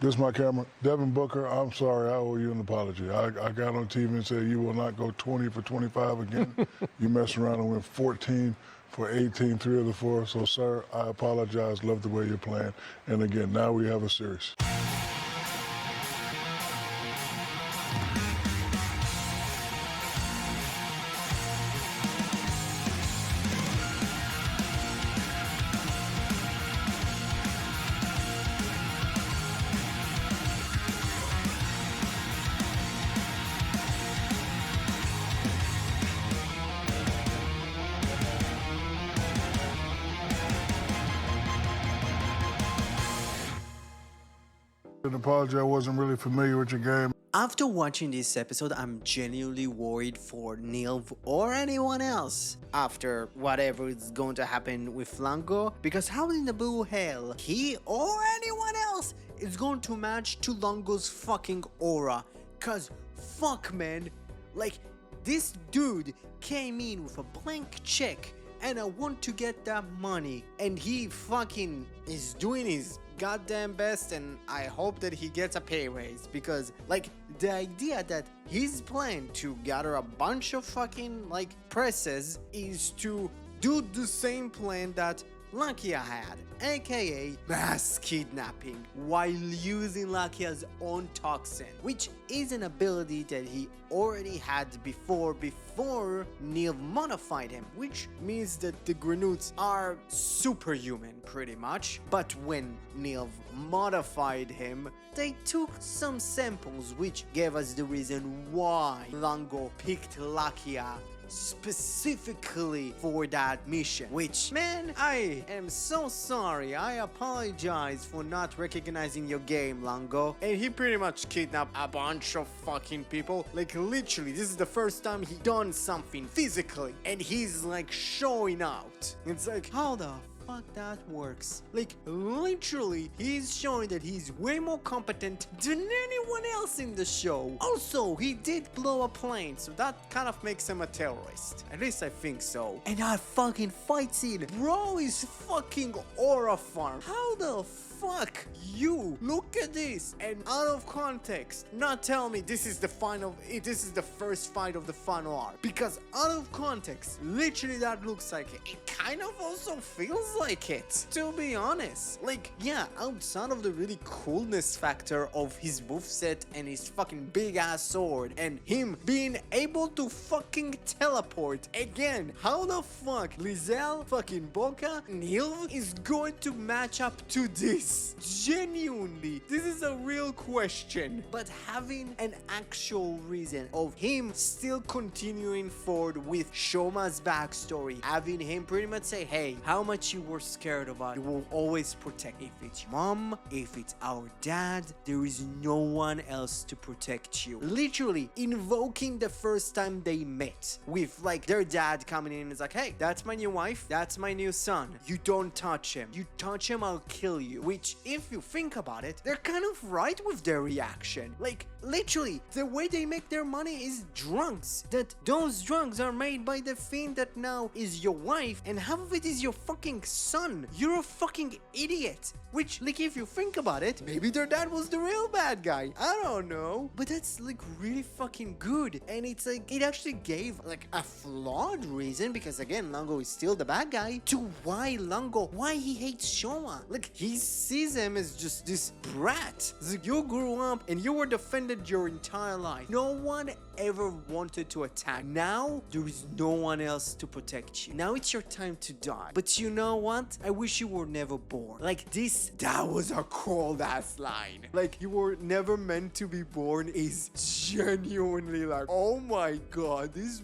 This is my camera. Devin Booker, I'm sorry, I owe you an apology. I got on TV and said you will not go 20 for 25 again. You messed around and went 14 for 18, 3 of the 4. So, sir, I apologize. Love the way you're playing. And again, now we have a series. An apology, I wasn't really familiar with your game. After watching this episode, I'm genuinely worried for Nilv or anyone else after whatever is going to happen with Lango, because how in the blue hell he or anyone else is going to match to Lango's fucking aura? Cause fuck man, like this dude came in with a blank check and I want to get that money, and he fucking is doing his goddamn best, and I hope that he gets a pay raise, because like the idea that his plan to gather a bunch of fucking like presses is to do the same plan that Lakia had, aka mass kidnapping, while using Lakia's own toxin, which is an ability that he already had before Neil modified him, which means that the Granuts are superhuman pretty much. But when Neil modified him, they took some samples which gave us the reason why Lango picked Lakia specifically for that mission, which, man, I am so sorry. I apologize for not recognizing your game, Lango. And he pretty much kidnapped a bunch of fucking people. Like literally, this is the first time he done something physically and he's like showing out. It's like, how the fuck that works? Like literally, he's showing that he's way more competent than anyone else in the show. Also, he did blow a plane, so that kind of makes him a terrorist. At least I think so. And that fucking fight scene, bro, is fucking aura farm. How the fuck you look at this and out of context not tell me this is the final, this is the first fight of the final arc, because out of context literally that looks like it. It kind of also feels like it, to be honest. Like yeah, outside of the really coolness factor of his moveset and his fucking big ass sword and him being able to fucking teleport again, how the fuck Lizelle, fucking Boca, Neil is going to match up to this? Genuinely, this is a real question. But having an actual reason of him still continuing forward with Shoma's backstory, having him pretty much say, hey, how much you were scared of us, you will always protect. If it's your mom, if it's our dad, there is no one else to protect you. Literally invoking the first time they met with like their dad coming in and is like, hey, that's my new wife, that's my new son, you don't touch him, you touch him, I'll kill you. Which, if you think about it, they're kind of right with their reaction. Like literally, the way they make their money is drugs. That those drugs are made by the fiend that now is your wife, and half of it is your fucking son. You're a fucking idiot. Which, like, if you think about it, maybe their dad was the real bad guy. I don't know. But that's like really fucking good. And it's like, it actually gave like a flawed reason, because again, Lango is still the bad guy, to why he hates Shoma. Like, he sees him as just this brat. It's like, you grew up and you were defended your entire life. No one ever wanted to attack. Now, there is no one else to protect you. Now it's your time to die. But you know what? I wish you were never born. Like this, that was a cold ass line. Like, you were never meant to be born is genuinely like, oh my god, this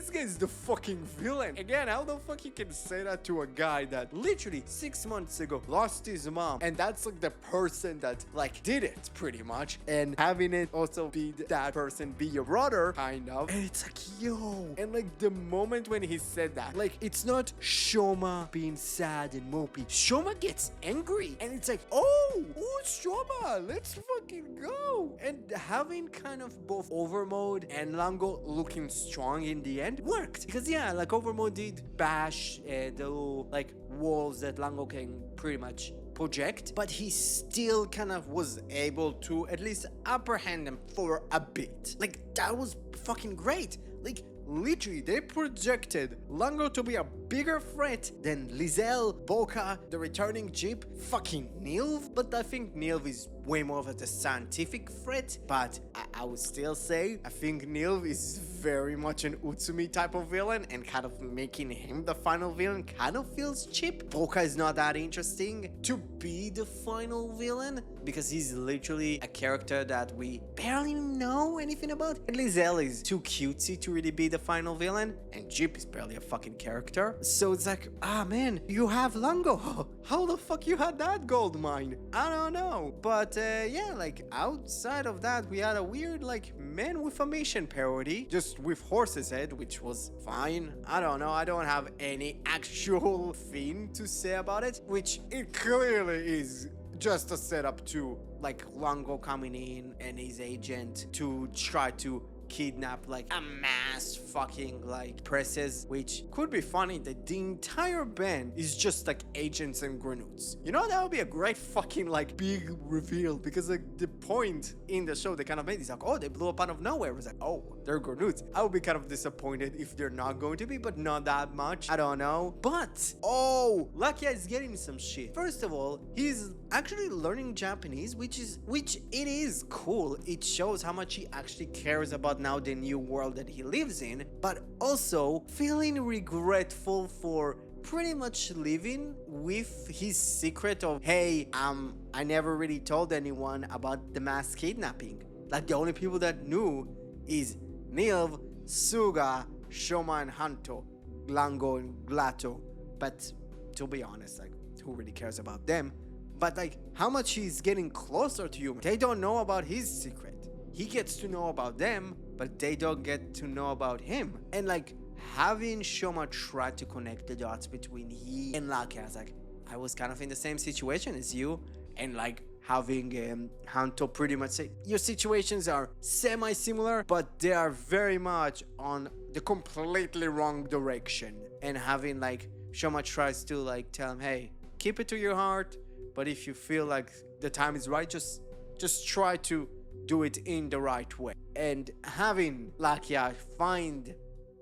guy's the fucking villain. Again, how the fuck you can say that to a guy that literally 6 months ago lost his mom, and that's like the person that like did it pretty much, and having it also be that person be your brother, kind of. And it's like, yo, and like the moment when he said that, like, it's not Shoma being sad and mopey. Shoma gets angry, and it's like, oh, Shoma, let's fucking go. And having kind of both Overmode and Lango looking strong in the end worked, because yeah, like Overmode did bash the like walls that Lango can pretty much project, but he still kind of was able to at least apprehend them for a bit. Like, that was fucking great. Like, literally, they projected Lango to be a bigger threat than Lizelle, Boca, the returning Jeep, fucking Nilv. But I think Nilv is way more of a scientific threat. But I would still say, I think Nilv is very much an Utsumi type of villain, and kind of making him the final villain kind of feels cheap. Boca is not that interesting to be the final villain, because he's literally a character that we barely know anything about. And Lizelle is too cutesy to really be the final villain, and Jeep is barely a fucking character. So it's like, ah man, you have Lango. How the fuck you had that gold mine? I don't know. But yeah, like outside of that, we had a weird like Man with a Mission parody, just with Horse's Head, which was fine. I don't know. I don't have any actual thing to say about it, which it clearly is just a setup to like Lango coming in and his agent to try to kidnap like a mass fucking like presses, which could be funny that the entire band is just like agents and grenades. You know, that would be a great fucking like big reveal, because like the point in the show they kind of made is like, oh, they blew up out of nowhere. It was like, oh, they're grenades. I would be kind of disappointed if they're not going to be, but not that much. I don't know. But oh, Lakia is getting some shit. First of all, he's actually learning Japanese, which it is cool. It shows how much he actually cares about now the new world that he lives in, but also feeling regretful for pretty much living with his secret of, hey, I never really told anyone about the mass kidnapping. Like, the only people that knew is Nilv, Suga, Shoma and Hanto, Lango and Glato. But to be honest, like, who really cares about them? But like, how much he's getting closer to you. They don't know about his secret. He gets to know about them, but they don't get to know about him. And like, having Shoma try to connect the dots between he and Lakia, like, I was kind of in the same situation as you. And like, having Hanto pretty much say, your situations are semi-similar, but they are very much on the completely wrong direction. And having like, Shoma tries to like tell him, hey, keep it to your heart, but if you feel like the time is right, just try to do it in the right way. And having Lakia find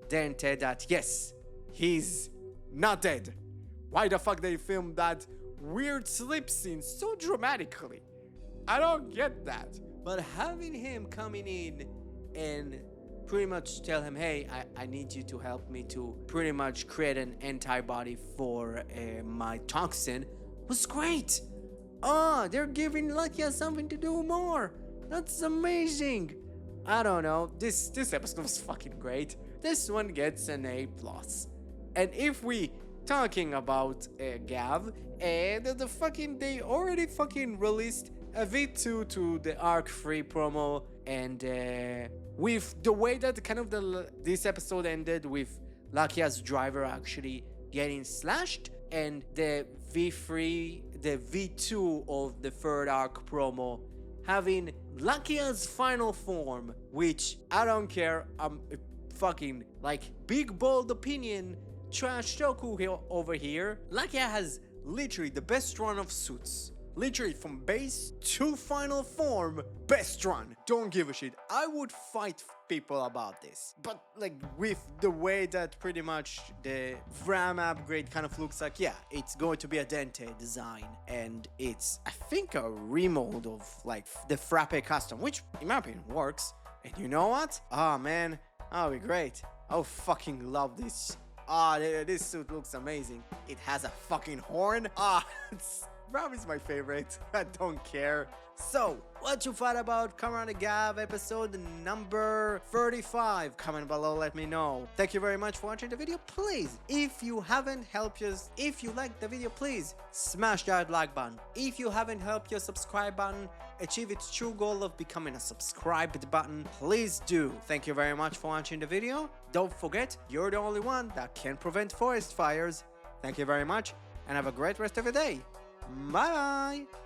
Dente that, yes, he's not dead. Why the fuck they filmed that weird sleep scene so dramatically? I don't get that. But having him coming in and pretty much tell him, hey, I need you to help me to pretty much create an antibody for my toxin, was great. They're giving Lakia something to do more. That's amazing. I don't know. This episode was fucking great. This one gets an A+. And if we talking about Gavv, they already fucking released a V2 to the Arc 3 promo, and with the way that kind of this episode ended with Lakia's driver actually getting slashed, and the V2 of the third arc promo having Lakia's final form, which I don't care, fucking like big bold opinion trash Toku over here. Lakia has literally the best run of suits. Literally from base to final form, best run. Don't give a shit. I would fight people about this. But like with the way that pretty much the Vram upgrade kind of looks like, yeah, it's going to be a Dente design. And it's, I think, a remold of like the Frappe custom, which in my opinion works. And you know what? Oh man, that'll be great. I fucking love this. This suit looks amazing. It has a fucking horn. Rob is my favorite. I don't care. So, what you thought about Kamen Gavv episode number 35? Comment below, let me know. Thank you very much for watching the video. Please, if you haven't helped us, if you liked the video, please smash that like button. If you haven't helped your subscribe button achieve its true goal of becoming a subscribed button, please do. Thank you very much for watching the video. Don't forget, you're the only one that can prevent forest fires. Thank you very much, and have a great rest of your day. Bye bye.